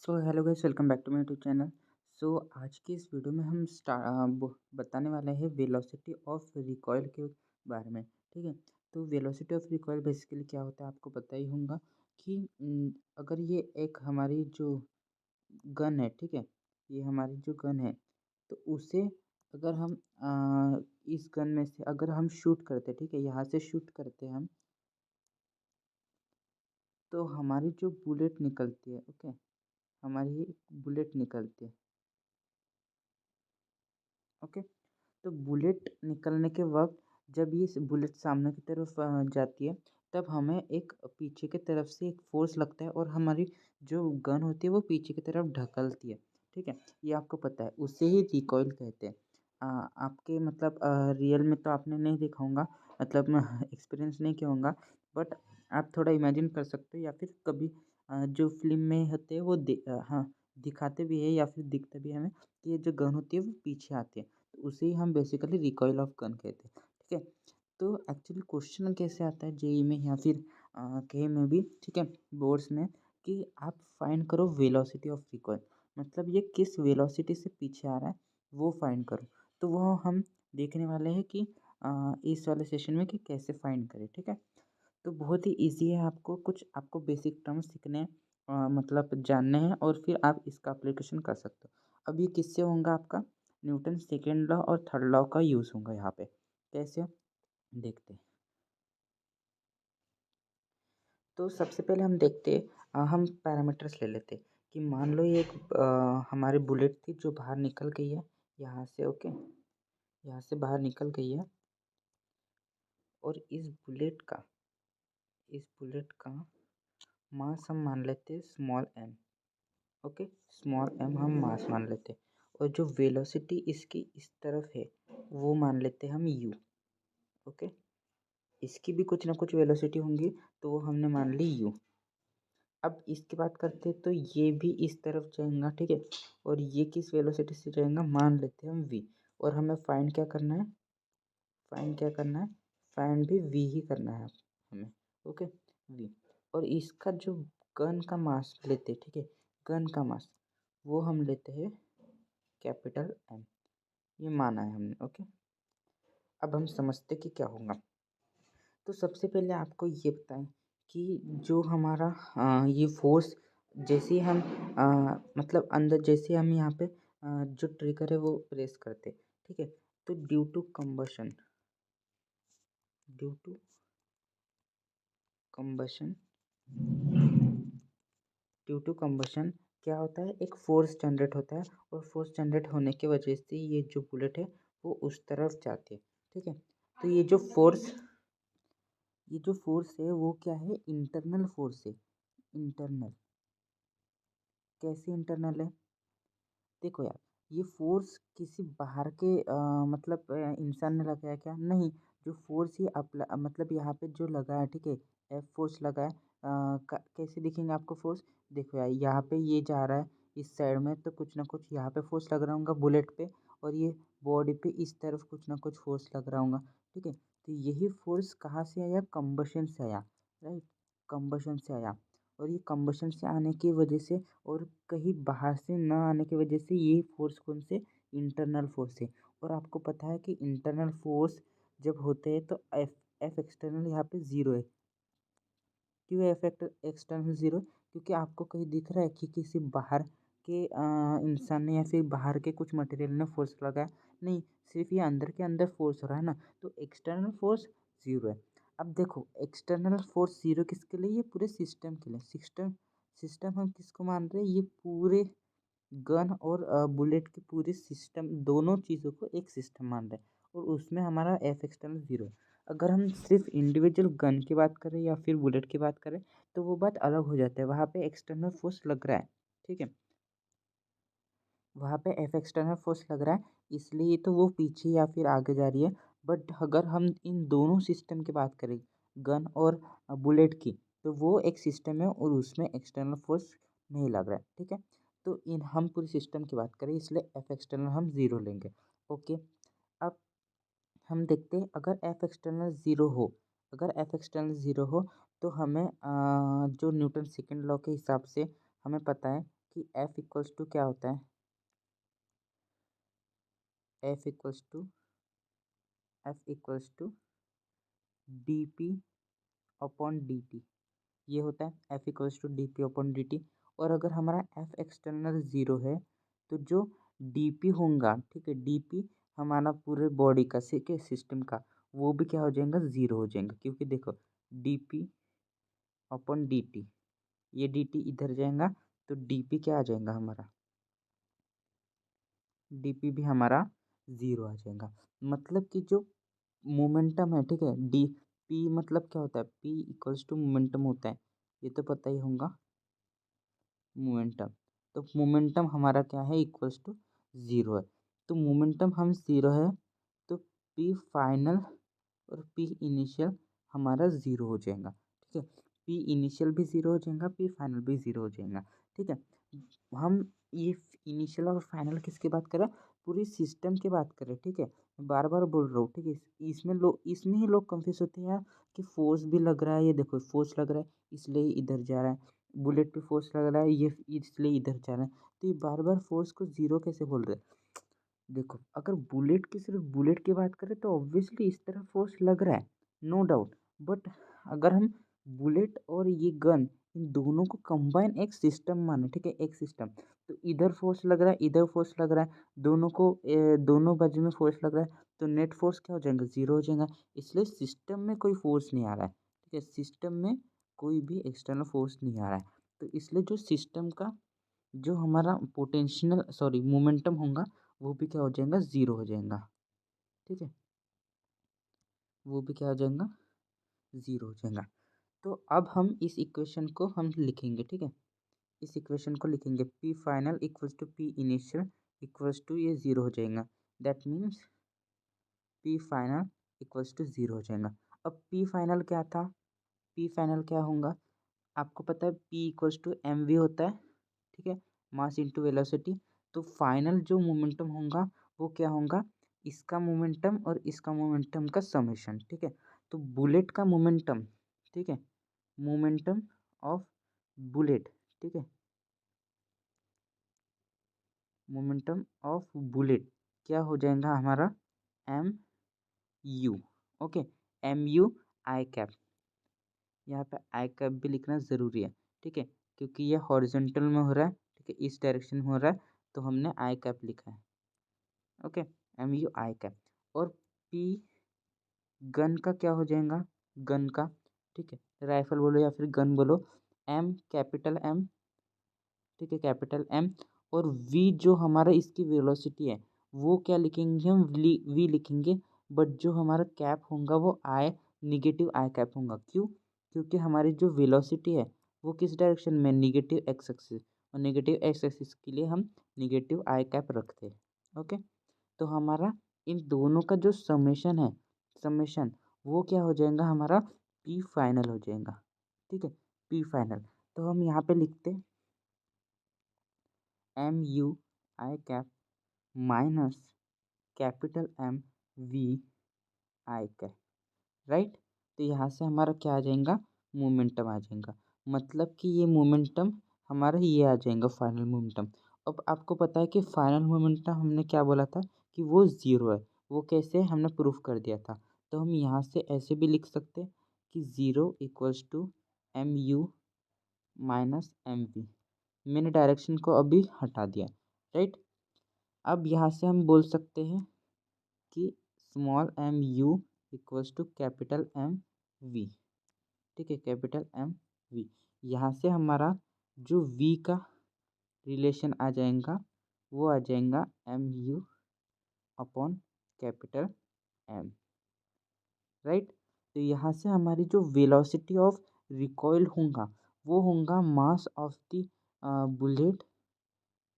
So hello guys, welcome back to my YouTube channel. So आज की इस video में हम बताने वाले हैं वेलोसिटी ऑफ रिकॉइल के बारे में। ठीक है। तो वेलोसिटी ऑफ रिकॉइल बेसिकली क्या होता है आपको पता ही होगा कि अगर ये एक हमारी जो गन है, ठीक है, ये हमारी जो गन है, तो उसे अगर हम इस गन में से अगर हम शूट करते, ठीक है, यहाँ से शूट करते हैं हम, तो हमारी जो बुलेट निकलती है, ओके, हमारी बुलेट निकलती है, ओके। तो बुलेट निकलने के वक़्त जब ये बुलेट सामने की तरफ जाती है, तब हमें एक पीछे की तरफ से एक फ़ोर्स लगता है और हमारी जो गन होती है वो पीछे की तरफ ढकलती है, ठीक है? ये आपको पता है, उसे ही रिकॉइल कहते हैं। आपके मतलब रियल में तो आपने नहीं देखा होगा, मतलब एक्सपीरियंस नहीं किया होगा, बट आप थोड़ा इमेजिन कर सकते हो या फिर कभी जो फ़िल्म में होते हैं वो हाँ, दिखाते भी हैं या फिर दिखता भी है हमें कि ये जो गन होती है वो पीछे आती है। तो उसे ही हम बेसिकली रिकॉइल ऑफ गन कहते हैं, ठीक है। तो एक्चुअली क्वेश्चन कैसे आता है जेई में या फिर के में भी, ठीक है, बोर्ड्स में, कि आप फाइंड करो वेलोसिटी ऑफ रिकॉइल, मतलब ये किस वेलोसिटी से पीछे आ रहा है वो फाइंड करो। तो वो हम देखने वाले हैं कि इस वाले सेशन में कि कैसे फाइंड करें, ठीक है। तो बहुत ही ईज़ी है, आपको बेसिक टर्म्स सीखने हैं, मतलब जानने हैं, और फिर आप इसका एप्लीकेशन कर सकते हो। अब ये किससे होगा आपका न्यूटन सेकेंड लॉ और थर्ड लॉ का यूज़ होगा यहाँ पे। कैसे देखते हैं। तो सबसे पहले हम देखते हैं, हम पैरामीटर्स ले लेते हैं कि मान लो ये एक हमारी बुलेट थी जो बाहर निकल गई है यहाँ से, ओके, यहाँ से बाहर निकल गई है, और इस बुलेट का मास हम मान लेते हैं small M, okay, small M हम मास मान लेते हैं, और जो वेलोसिटी इसकी इस तरफ है वो मान लेते हैं हम यू, ओके। इसकी भी कुछ ना कुछ वेलोसिटी होंगी, तो वो हमने मान ली यू। अब इसकी बात करते हैं तो ये भी इस तरफ जाएगा, ठीक है, और ये किस वेलोसिटी से जाएगा मान लेते हैं हम वी। और हमें फाइंड क्या करना है, फाइंड भी वी ही करना है हमें, ओके, वी। और इसका जो गन का मास लेते हैं, ठीक है, गन का मास वो हम लेते हैं कैपिटल एम, ये माना है हमने, ओके। अब हम समझते कि क्या होगा। तो सबसे पहले आपको ये बताएं कि जो हमारा ये फोर्स, जैसे ही हम मतलब अंदर जैसे हम यहाँ पे जो ट्रिगर है वो प्रेस करते, ठीक है, तो due to combustion due to combustion क्या होता है, एक फोर्स जनरेट होता है, और फोर्स जनरेट होने की वजह से ये जो बुलेट है वो उस तरफ जाती है, ठीक है। तो ये जो फोर्स है वो क्या है, इंटरनल फोर्स है। इंटरनल, कैसे इंटरनल है, देखो यार, ये फोर्स किसी बाहर के मतलब इंसान ने लगाया क्या, नहीं। जो फोर्स ये मतलब यहाँ पे जो लगा है, ठीक है, एफ फोर्स लगा है, कैसे दिखेंगे आपको फोर्स, देखो यार, यहाँ पे ये जा रहा है इस साइड में, तो कुछ ना कुछ यहाँ पे फोर्स लग रहा होगा बुलेट पे, और ये बॉडी पे इस तरफ कुछ ना कुछ फोर्स लग रहा होगा, ठीक है। तो यही फोर्स कहाँ से आया, कंबशन से आया, राइट, कंबशन से आया। और ये कंबशन से आने की वजह से और कहीं बाहर से ना आने की वजह से ये फोर्स कौन से, इंटरनल फोर्स है। और आपको पता है कि इंटरनल फोर्स जब होते हैं तो एफ एफ एक्सटर्नल यहाँ पे ज़ीरो है। क्यों एफ एक्सटर्नल ज़ीरो, क्योंकि आपको कहीं दिख रहा है कि किसी बाहर के इंसान ने या फिर बाहर के कुछ मटेरियल ने फोर्स लगाया, नहीं, सिर्फ ये अंदर के अंदर फोर्स हो रहा है ना, तो एक्सटर्नल फोर्स ज़ीरो है। अब देखो, एक्सटर्नल फोर्स ज़ीरो किसके लिए, ये पूरे सिस्टम के लिए, सिस्टम सिस्टम हम किसको मान रहे हैं, ये पूरे गन और बुलेट के पूरे सिस्टम, दोनों चीज़ों को एक सिस्टम मान रहे हैं, और उसमें हमारा एफ एक्सटर्नल ज़ीरो है। अगर हम सिर्फ इंडिविजुअल गन की बात करें या फिर बुलेट की बात करें तो वो बात अलग हो जाता है, वहाँ पे एक्सटर्नल फोर्स लग रहा है, ठीक है, वहाँ पे एफ एक्सटर्नल फोर्स लग रहा है, इसलिए तो वो पीछे या फिर आगे जा रही है। बट अगर हम इन दोनों सिस्टम की बात करें, गन और बुलेट की, तो वो एक सिस्टम है और उसमें एक्सटर्नल फोर्स नहीं लग रहा है, ठीक है। तो इन हम पूरी सिस्टम की बात करें, इसलिए एफ एक्सटर्नल हम ज़ीरो लेंगे, ओके। अब हम देखते हैं, अगर एफ एक्सटर्नल ज़ीरो हो तो हमें जो न्यूटन सेकेंड लॉ के हिसाब से हमें पता है कि एफ इक्वल्स टू क्या होता है, F equals to D P upon D T, ये होता है F equals to D P upon D T. और अगर हमारा एफ एक्सटर्नल ज़ीरो है तो जो डी पी होगा, ठीक है, डी पी हमारा पूरे बॉडी का सिस्टम का, वो भी क्या हो जाएगा, ज़ीरो हो जाएगा। क्योंकि देखो D P upon D T, ये डी टी इधर जाएगा तो डी पी क्या आ जाएगा हमारा, डी पी भी हमारा ज़ीरो आ जाएगा। मतलब कि जो मोमेंटम है, ठीक है, डी पी मतलब क्या होता है, पी इक्वल्स टू मोमेंटम होता है, ये तो पता ही होगा मोमेंटम। तो मोमेंटम हमारा क्या है, इक्वल्स टू ज़ीरो है। तो मोमेंटम हम ज़ीरो है तो पी फाइनल और पी इनिशियल हमारा ज़ीरो हो जाएगा, ठीक है। पी इनिशियल भी ज़ीरो हो जाएगा, पी फाइनल भी ज़ीरो हो जाएगा, ठीक है। हम ये इनिशियल और फाइनल किसकी बात कर रहे हैं, पूरी सिस्टम की बात कर रहे हैं, ठीक है। बार बार बोल रहा हूँ, ठीक है। इसमें ही लोग कंफ्यूज होते हैं यार कि फोर्स भी लग रहा है, ये देखो फोर्स लग रहा है इसलिए इधर जा रहा है, बुलेट पे फोर्स लग रहा है ये इसलिए इधर जा रहा है। तो ये बार बार फोर्स को ज़ीरो कैसे बोल रहे हैं। देखो अगर बुलेट की सिर्फ बुलेट की बात करें तो ऑब्वियसली इस तरह फोर्स लग रहा है, नो डाउट। बट अगर हम बुलेट और ये गन इन दोनों को कंबाइन एक सिस्टम माने, ठीक है, एक सिस्टम, तो इधर फोर्स लग रहा है इधर फोर्स लग रहा है, दोनों को दोनों बाजू में फोर्स लग रहा है, तो नेट फोर्स क्या हो जाएगा, ज़ीरो हो जाएगा। इसलिए सिस्टम में कोई फोर्स नहीं आ रहा है, ठीक है, सिस्टम में कोई भी एक्सटर्नल फोर्स नहीं आ रहा है। तो इसलिए जो सिस्टम का जो हमारा पोटेंशियल सॉरी मोमेंटम होगा वो भी क्या हो जाएगा, ज़ीरो हो जाएगा, ठीक है, वो भी क्या हो जाएगा, ज़ीरो हो जाएगा। तो अब हम इस इक्वेशन को हम लिखेंगे, ठीक है, इस इक्वेशन को लिखेंगे P final equals to P initial equals to ये ज़ीरो हो जाएगा। That means P final equals to zero हो जाएगा। अब पी फाइनल क्या था, पी फाइनल क्या होगा, आपको पता है P equals to M V होता है, ठीक है, मास इंटू वेलोसिटी। तो फाइनल जो मोमेंटम होगा वो क्या होगा, इसका मोमेंटम और इसका मोमेंटम का समेशन, ठीक है। तो बुलेट का मोमेंटम, ठीक है, मोमेंटम ऑफ बुलेट, ठीक है, मोमेंटम ऑफ बुलेट क्या हो जाएगा हमारा, M U, okay, M U I cap. यहाँ पे आई कैप भी लिखना ज़रूरी है, ठीक है, क्योंकि ये हॉरिजॉन्टल में हो रहा है, ठीक है, इस डायरेक्शन में हो रहा है, तो हमने आई कैप लिखा है, okay, M U I cap. और पी गन का क्या हो जाएगा, गन का, ठीक है, राइफल बोलो या फिर गन बोलो, एम कैपिटल एम, ठीक है, कैपिटल एम। और वी जो हमारा इसकी वेलोसिटी है वो क्या लिखेंगे हम, वी लिखेंगे। बट जो हमारा कैप होगा वो आई निगेटिव आई कैप होगा, क्यों, क्योंकि हमारी जो वेलोसिटी है वो किस डायरेक्शन में, निगेटिव एक्स एक्सिस, और निगेटिव एक्स एक्सिस के लिए हम निगेटिव आई कैप रखते हैं, ओके। तो हमारा इन दोनों का जो समेशन है, समेशन वो क्या हो जाएगा हमारा, पी फाइनल हो जाएगा, ठीक है, पी फाइनल। तो हम यहाँ पे लिखते M U I cap minus capital M V I cap, right. तो यहाँ से हमारा क्या आ जाएगा, मोमेंटम आ जाएगा। मतलब कि ये मोमेंटम हमारा ये आ जाएगा फाइनल मोमेंटम। अब आपको पता है कि फाइनल मोमेंटम हमने क्या बोला था कि वो ज़ीरो है, वो कैसे हमने प्रूफ कर दिया था। तो हम यहाँ से ऐसे भी लिख सकते हैं कि zero equals to M U minus M V. मैंने डायरेक्शन को अभी हटा दिया, राइट। अब यहाँ से हम बोल सकते हैं कि small M U equals to capital M V, ठीक है, कैपिटल एम वी। यहाँ से हमारा जो वी का रिलेशन आ जाएगा वो आ जाएगा M U upon capital M, right. तो यहाँ से हमारी जो वेलोसिटी ऑफ रिकॉइल होगा वो होगा मास ऑफ द बुलेट,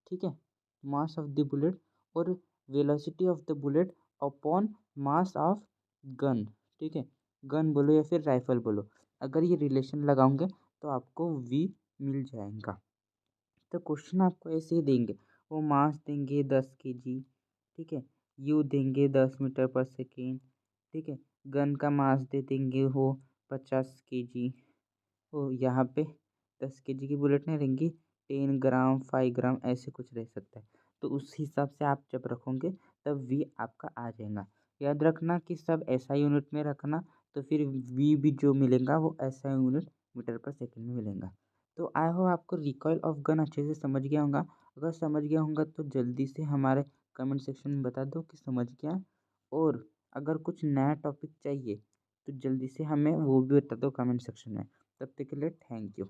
ठीक है, मास ऑफ द बुलेट और velocity of the bullet upon mass of gun, ठीक है, गन बोलो या फिर राइफल बोलो। अगर ये रिलेशन लगाओगे तो आपको वी मिल जाएगा। तो क्वेश्चन आपको ऐसे ही देंगे, वो मास देंगे 10 kg, ठीक है, यू देंगे 10 मीटर पर सेकेंड, ठीक है, गन का मास दे देंगे वो 50 kg, वो यहाँ पे 10 kg की बुलेट नहीं रहेंगी, 10 ग्राम 5 ग्राम ऐसे कुछ रह सकता है। तो उस हिसाब से आप जब रखोगे तब वी आपका आ जाएगा। याद रखना कि सब एसआई यूनिट में रखना, तो फिर वी भी जो मिलेगा वो एसआई यूनिट मीटर पर सेकंड में मिलेगा। तो आई होप आपको रिकॉइल ऑफ गन अच्छे से समझ गया होगा। अगर समझ गया होगा तो जल्दी से हमारे कमेंट सेक्शन में बता दो कि समझ गया। और अगर कुछ नया टॉपिक चाहिए तो जल्दी से हमें वो भी बता दो कमेंट सेक्शन में। तब तक के लिए थैंक यू।